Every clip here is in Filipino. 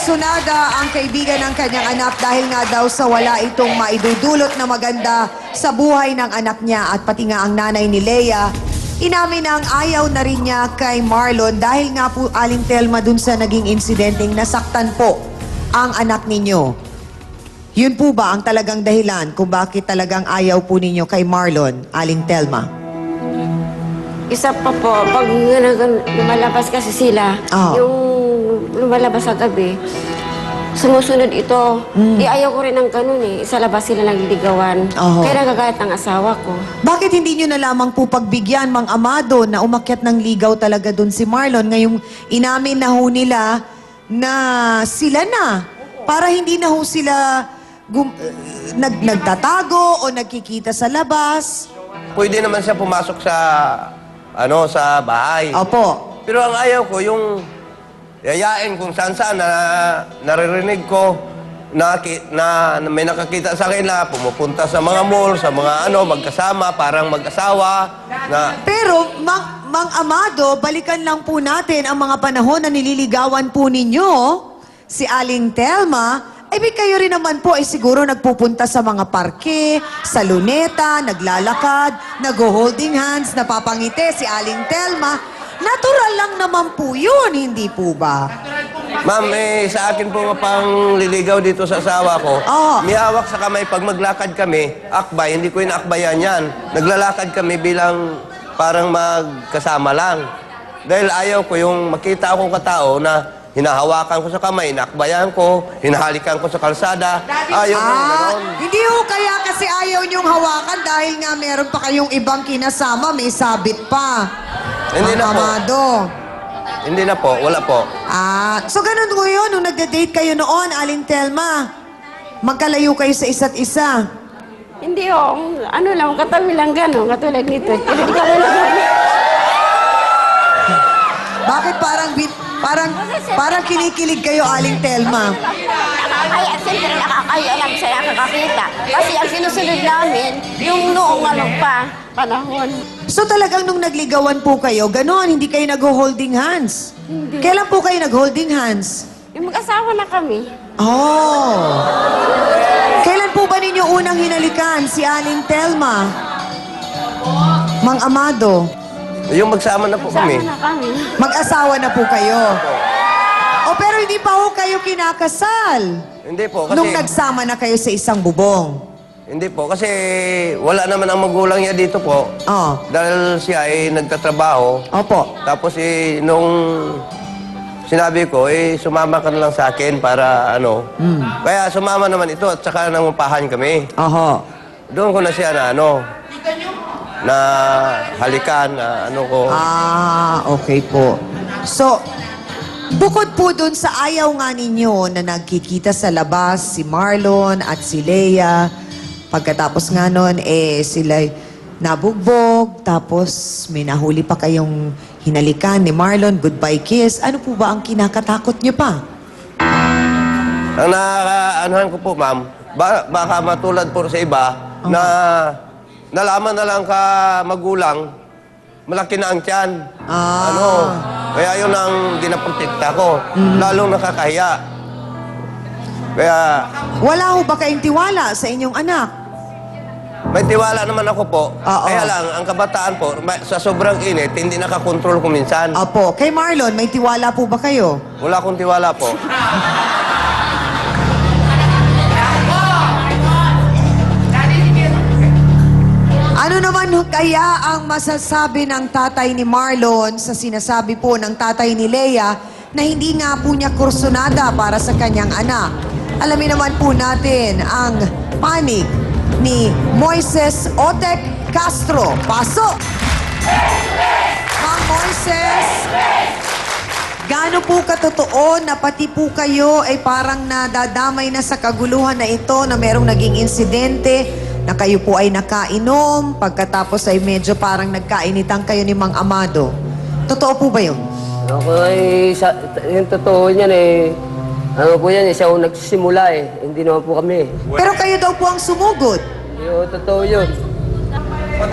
kursunada ang kaibigan ng kanyang anak dahil nga daw sa wala itong maidudulot na maganda sa buhay ng anak niya at pati nga ang nanay ni Leia. Inamin na ang ayaw na rin niya kay Marlon dahil nga po Aling Telma dun sa naging insidenteng nasaktan po ang anak ninyo. Yun po ba ang talagang dahilan kung bakit talagang ayaw po ninyo kay Marlon, Aling Telma? Isa pa po, pag lumalabas kasi sila, yung lumalabas sa gabi, sumusunod ito. Di ayaw ko rin ng ganun eh. Sa labas sila nagliligawan. Kaya nagagalit ang asawa ko. Bakit hindi nyo na lamang po pagbigyan, Mang Amado, na umakyat ng ligaw talaga dun si Marlon? Ngayong inamin na ho nila na sila na. Para hindi na ho sila nagtatago o nagkikita sa labas. Pwede naman siya pumasok sa sa bahay. Opo. Pero ang ayaw ko, yung yayain kung saan-saan na naririnig ko na may nakakita sa akin na pumupunta sa mga mall, sa mga magkasama, parang mag-asawa. Pero, Mang Amado, balikan lang po natin ang mga panahon na nililigawan po ninyo, si Aling Telma. Kayo rin naman po ay siguro nagpupunta sa mga parke, sa luneta, naglalakad, nag-holding hands, napapangiti si Aling Telma. Natural lang naman po yun, hindi po ba? Ma'am, sa akin po pang liligaw dito sa asawa ko, may hawak sa kamay pag maglakad kami, akbay, hindi ko inaakbayan yan. Naglalakad kami bilang parang magkasama lang. Dahil ayaw ko yung makita akong katao na hinahawakan ko sa kamay, inakbayan ko, hinahalikan ko sa kalsada. Ayaw ko gano'n. Hindi ho kaya kasi ayaw niyong hawakan dahil nga meron pa kayong ibang kinasama, may sabit pa. Hindi na po. Amado. Hindi na po, wala po. So ganun ko yun, nung nagde-date kayo noon, Aling Telma, magkalayo kayo sa isa't isa. Hindi lang, katabi lang gano'n, katulad nito. Bakit parang kinikilig kayo, Aling Telma? Kaya siyempre nakakayalam sa nakakakita. Kasi ang sinusunod namin, yung noong panahon. So talagang nung nagligawan po kayo, gano'n, hindi kayo nag-holding hands? Hindi. Kailan po kayo nag-holding hands? Yung mag-asawa na kami. Kailan po ba ninyo unang hinalikan si Aling Telma? Mang Amado? Yung magsama na po kami. Sama na kami. Mag-asawa na po kayo? Pero hindi pa ho kayo kinakasal? Hindi po, kasi... Nung nagsama na kayo sa isang bubong? Hindi po, kasi wala naman ang magulang niya dito po. Dahil siya ay nagtatrabaho. Opo. Tapos nung sinabi ko, sumama ka na lang sa akin para Kaya sumama naman ito at saka nangupahan kami. Doon ko na siya na halikan, ko. Okay po. So, bukod po dun sa ayaw nga ninyo na nagkikita sa labas si Marlon at si Leia, pagkatapos nga nun, sila'y nabugbog, tapos may nahuli pa kayong hinalikan ni Marlon, goodbye kiss. Ano po ba ang kinakatakot nyo pa? Ang nakaanuhan ko po, ma'am, baka matulad po sa iba na nalaman na lang ka magulang, malaki na ang tiyan. Kaya yun ang dinaprotekta ko. Lalong nakakahiya. Kaya... Wala ho ba kayong tiwala sa inyong anak? May tiwala naman ako po. Kaya lang, ang kabataan po, sa sobrang init, hindi nakakontrol ko minsan. Opo. Kay Marlon, may tiwala po ba kayo? Wala akong tiwala po. Ano naman kaya ang masasabi ng tatay ni Marlon sa sinasabi po ng tatay ni Leia na hindi nga po niya kursunada para sa kanyang anak? Alamin naman po natin ang panig ni Moises Otek Castro. Pasok! Mang Moises, gaano po katotoo na pati po kayo ay parang nadadamay na sa kaguluhan na ito na merong naging insidente na kayo po ay nakainom, pagkatapos ay medyo parang nagkainitan kayo ni Mang Amado. Totoo po ba yun? Ako yung totoo niyan po yan siya ang nagsisimula hindi naman po kami. Pero kayo daw po ang sumugod. Yung totoo yun.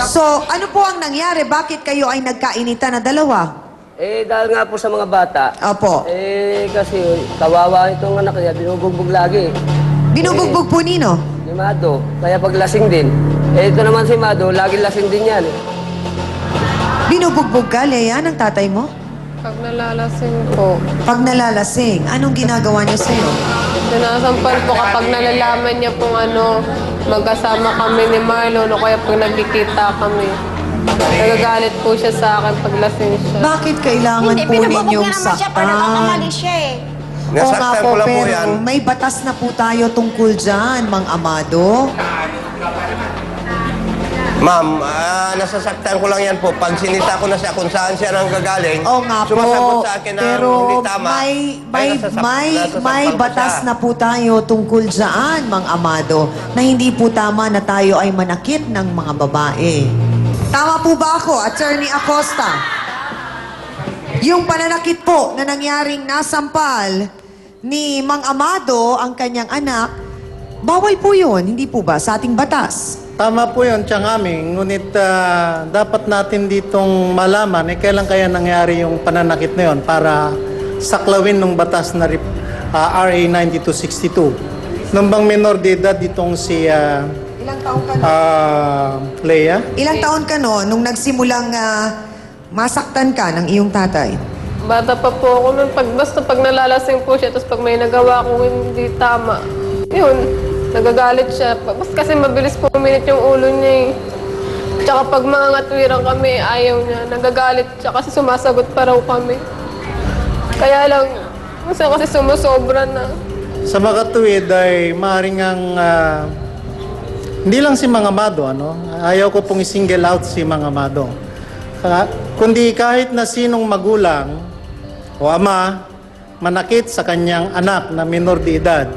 So, ano po ang nangyari? Bakit kayo ay nagkainitan na dalawa? Dahil nga po sa mga bata, Opo. kasi kawawa itong anak niya, binubugbog lagi. Binubugbog po nino? Ni Mado, kaya pag lasing din. Ito naman si Mado, lagi lasing din yan. Binubugbog ka, Lea, ng tatay mo? Pag nalalasing po, Pag nalalasing, anong ginagawa niya sa'yo? sinasampal po kapag nalalaman niya pong magkasama kami ni Marlon o kaya pag nagkikita kami. Nagagalit po siya sa akin pag lasing siya. Bakit kailangan po ninyong saktan? siya eh. Oo nga Nasaktan po, ko lang po pero yan. may batas na po tayo tungkol dyan, Mang Amado. Ma'am, nasasaktan ko lang yan po. Pag sinita ko na siya kung saan siya nang gagaling, Oo nga po, sumasagot sa akin na pero hindi tama. may batas na po tayo tungkol dyan, Mang Amado, na hindi po tama na tayo ay manakit ng mga babae. Tama po ba ako, Attorney Acosta? Yung pananakit po na nangyaring nasampal ni Mang Amado, ang kanyang anak, bawal po yun, hindi po ba, sa ating batas? Tama po yun, tiyang amin. Ngunit dapat natin ditong malaman kailan kaya nangyari yung pananakit na yun para saklawin ng batas na RA 9262. Nung bang minor de edad ditong si Ilang taon ka Lea? Ilang taon ka no, nung nagsimulang masaktan ka ng iyong tatay? Bata pa po ako nun. Basta pag nalalasing po siya, tapos pag may nagawa akong hindi tama, yun, nagagalit siya. Basta kasi mabilis po uminit yung ulo niya eh. Tsaka pag mga ngatwiran kami, ayaw niya. Nagagalit siya kasi sumasagot pa raw kami. Kaya lang, minsan kasi sumusobra na. Sa makatuwid ay maaaring ang hindi lang si Mang Amado, ayaw ko pong i-single out si Mang Amado. Kundi kahit na sinong magulang o ama manakit sa kanyang anak na minor de edad,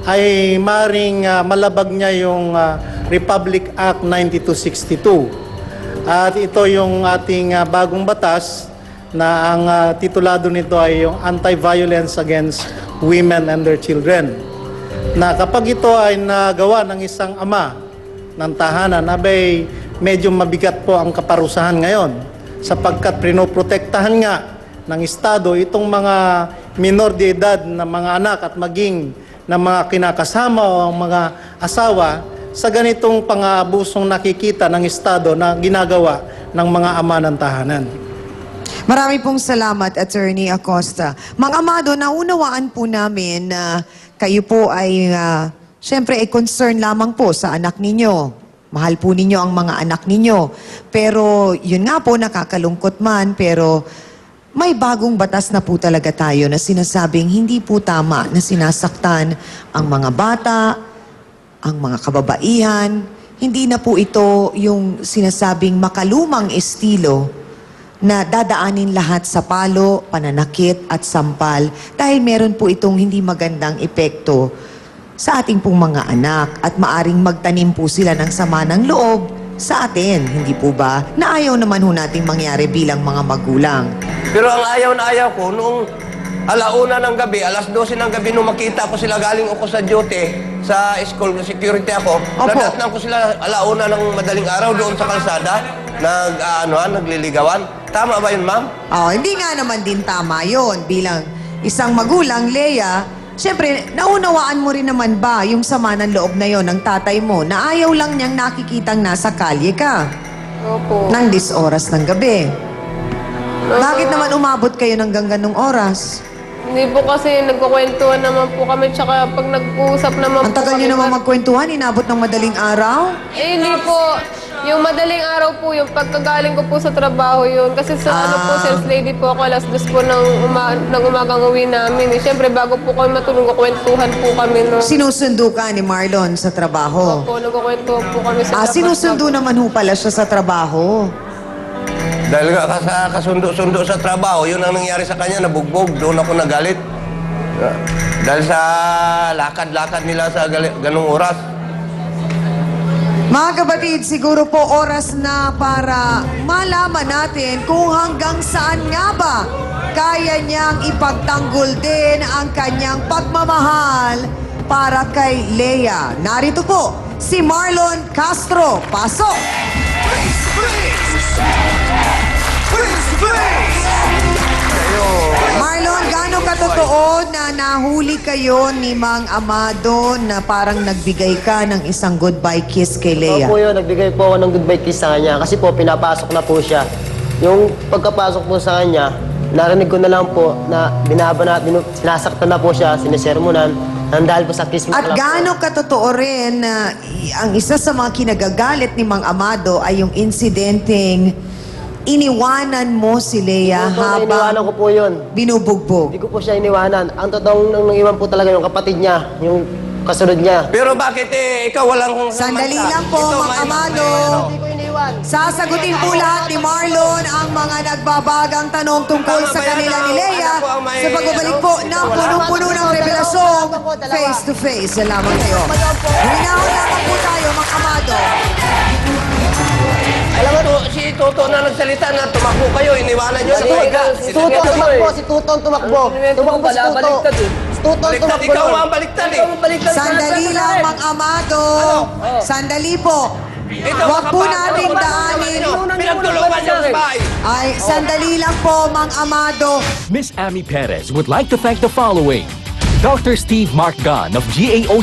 ay maaaring malabag niya yung Republic Act 9262. At ito yung ating bagong batas na ang titulado nito ay yung Anti-Violence Against Women and Their Children. Na kapag ito ay nagawa ng isang ama ng tahanan, abay medyo mabigat po ang kaparusahan ngayon sapagkat pinoprotektahan nga ng Estado itong mga minor de edad na mga anak at maging ng mga kinakasama o mga asawa sa ganitong pang-aabusong nakikita ng Estado na ginagawa ng mga ama ng tahanan. Marami pong salamat, Attorney Acosta. Mang Amado, naunawaan po namin na kayo po ay, syempre, ay concern lamang po sa anak ninyo. Mahal po ninyo ang mga anak ninyo. Pero, yun nga po, nakakalungkot man, pero may bagong batas na po talaga tayo na sinasabing hindi po tama na sinasaktan ang mga bata, ang mga kababaihan. Hindi na po ito yung sinasabing makalumang estilo na dadaanin lahat sa palo, pananakit at sampal dahil meron po itong hindi magandang epekto sa ating pong mga anak at maaring magtanim po sila ng sama ng loob sa atin, hindi po ba? Na ayaw naman ho nating mangyari bilang mga magulang. Pero ang ayaw na ayaw ko, noong alauna ng gabi, alas 12 ng gabi, nung makita ko sila galing ako sa duty, sa school, security ako, Opo. nadatnan ko sila alauna ng madaling araw doon sa kalsada, nagliligawan. Tama ba yun, ma'am? Hindi nga naman din tama yon bilang isang magulang, Lea. Siyempre, naunawaan mo rin naman ba yung sama ng loob na yon ng tatay mo na ayaw lang niyang nakikitang nasa kalye ka Opo. ng 10 oras ng gabi? Bakit naman umabot kayo ng ganong oras? Hindi po kasi nagkukwentuhan naman po kami, tsaka pag nag-uusap naman Ang po tagal kami. niyo naman magkwentuhan, inabot ng madaling araw? Hindi po. Yung madaling araw po, yung pagkagaling ko po sa trabaho yun. Kasi sa sales lady po ako, alas 2 po ng umagang uwi namin. Siyempre, bago po kami matulog, kwentuhan po kami. No? Sinusundo ka ni Marlon sa trabaho? Opo, nagkukwentuhan po kami sa labas. Sinusundo naman ho pala siya sa trabaho. Dahil nga sa kasundo-sundo sa trabaho, yun ang nangyari sa kanya, nabugbog. Doon ako nagalit. Dahil sa lakad-lakad nila sa ganung oras. Mga kapatid, siguro po oras na para malaman natin kung hanggang saan nga ba kaya niyang ipagtanggol din ang kanyang pagmamahal para kay Lea. Narito po si Marlon Castro. Pasok! Please, please! Please, please! nyo. Marlon, gaano katotoo na nahuli kayo ni Mang Amado na parang nagbigay ka ng isang goodbye kiss kay Lea? Opo yun, nagbigay po ako ng goodbye kiss sa kanya kasi po pinapasok na po siya. Yung pagkapasok po sa kanya, narinig ko na lang po na sinasaktan na po siya, sinisermonan, dahil po sa kiss mo At lang po. gaano katotoo rin na ang isa sa mga kinagagalit ni Mang Amado ay yung insidenteng iniwanan mo si Lea Ito na iniwanan ko habang po yun. binubugbog. Hindi ko po siya iniwanan. Ang totoong nang iwan po talaga yung kapatid niya, yung kasunod niya. Pero bakit ikaw walang... Sandali lang po, Ito, Mang Amado. Hindi ko iniwan. Sasagutin po lahat ni Marlon ang mga nagbabagang tanong tungkol Tama sa ba yan, kanila ano? ni Lea Ano po ang may- sa pagbabalik ano? po ng punong-puno ng revelasyong face to face. Salamat kayo. Hinahon lamang po tayo, Mang Amado. Alam mo, si Toto na nagsalita na tumakbo kayo, iniwanan nyo. Si Tuto ang tumakbo, si Tuto ang tumakbo. Tumakbo si Tuto. Baliktad eh. Si Tuto ang Baliktad, tumakbo. ikaw nun. ang baliktad eh. Sandali lang, Mang Amado. Sandali po. Ito, Huwag po makapasok. natin Ano, daanin. Pinagtulungan nyo sa bahay. Ay, sandali lang po, Mang Amado. Miss Amy Perez would like to thank the following: Dr. Steve Mark Gunn of GAO